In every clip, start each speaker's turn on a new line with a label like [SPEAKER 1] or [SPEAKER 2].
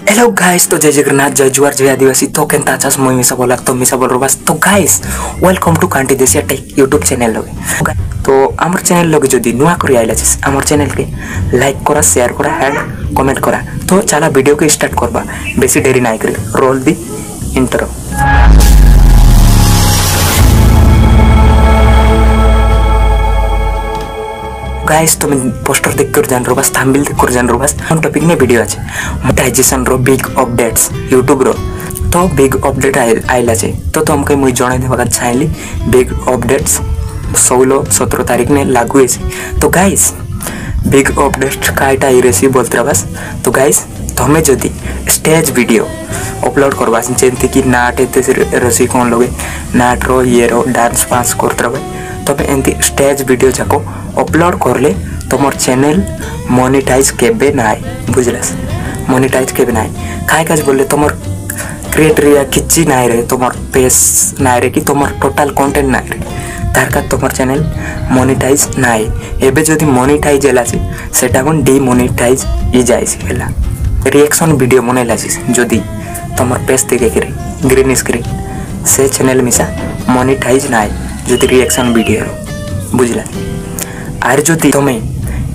[SPEAKER 1] Hello guys, तो जय जगन्नाथ, जय जुआर, जय आदिवासी। तो केनता चास मुई मिसा बोला तो मिसा बोल रबास। तो गाइस वेलकम टू कांटी देसिया टेक यूट्यूब चैनल लगे। तो आमर चैनल लगे जदि नुआ करी आइला छिस आमर चैनल के लाइक करा, शेयर करा एंड कमेंट करा। तो चला वीडियो के स्टार्ट करबा, बेसी देरी नाइ करी। रोल दी इंट्रो। गाइस तो मैं पोस्टर देख कर जान रोबास, थंबनेल देख कर जान रोबास। हम टॉपिक में वीडियो আছে मोनेटाइजेशन रो बिग अपडेट्स यूट्यूब रो। तो बिग अपडेट आइला छे तो तुमके मुई जणाई देबा चाहली बिग अपडेट्स 16-17 तारीख ने लागू है। तो गाइस बिग अपडेट काइटा इरेसी बोलते रबास। तो गाइस तुम्हें जदि स्टेज वीडियो अपलोड करबा जेंति कि नाट एते रसी कोन लोगे नाट रो ये रो डांस पास करते रबे। तबे एंती स्टेज वीडियो जाको अपलोड करले तुमर चैनल मोनेटाइज केबे नाय, बुझलस? मोनेटाइज केबे नाय काय काज बोले तुमर क्रिएटर या किछि नाय रे, तुमर पेज नाय रे कि तुमर टोटल कंटेंट नाय रे, तार का तुमर चैनल मोनेटाइज नाय। एबे जदि मोनेटाइज होला छी सेटा कोन डीमोनेटाइज इ जाय छी होला। रिएक्शन वीडियो बनेला छी जदि तुमर पेज देखे करे ग्रीन स्क्रीन से चैनल मिसा मोनेटाइज नाय जदि रिएक्शन वीडियो, बुझला? आर जदि तुमे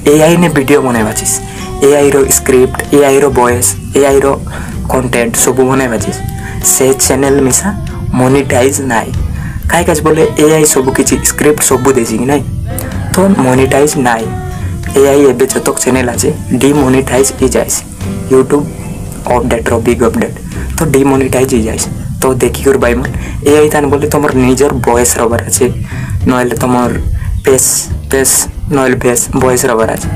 [SPEAKER 1] एआई ने वीडियो बनैबा छिस, एआई रो स्क्रिप्ट, एआई रो वॉइस, एआई रो कंटेंट सब बनैबा छिस से चैनल मिसा मोनेटाइज नाय। काय काज बोले एआई सब किछि स्क्रिप्ट सब देछि कि नाय, तो मोनेटाइज नाय। एआई एबे जतक चैनल आछे डीमोनेटाइज इ जाइस। यूट्यूब अपडेट रो बिग अपडेट तो डीमोनेटाइज इ जाइस। तो देखि कर बाय मन एआई तान बोले तमर निजर वॉइस रबर आछे नइले तमर पेस नइले पेस वॉइस रबर आछे,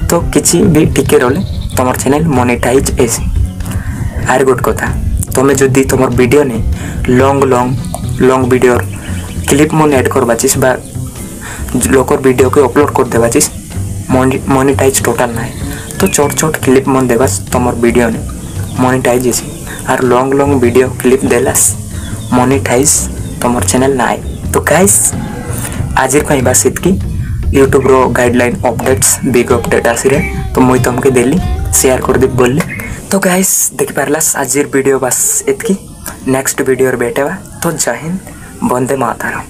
[SPEAKER 1] तो किछि भी टिके रोले तमर चैनल मोनेटाइज एसी। आर गुड कथा तमे जदि तमर वीडियो ने लॉन्ग वीडियो क्लिप मन ऐड करबाचिस बा लोकर वीडियो के अपलोड कर देबाचिस मोनेटाइज टोटल नाय। तो छोट क्लिप मन देबास तमर वीडियो ने मोनेटाइज एसी। आर लॉन्ग वीडियो क्लिप देलास मोनेटाइज तमर चैनल नाय। तो गाइस आजिर पाई बास इतकी यूट्यूब रो गाइडलाइन अपडेट्स बिग अपडेट आसी रे। तो मुई तुमके देली शेयर कर दे बोलले। तो गाइस देखि पारलास आजिर वीडियो बास इतकी। नेक्स्ट वीडियो रे बेटेबा। तो जय हिंद, वंदे मातरम।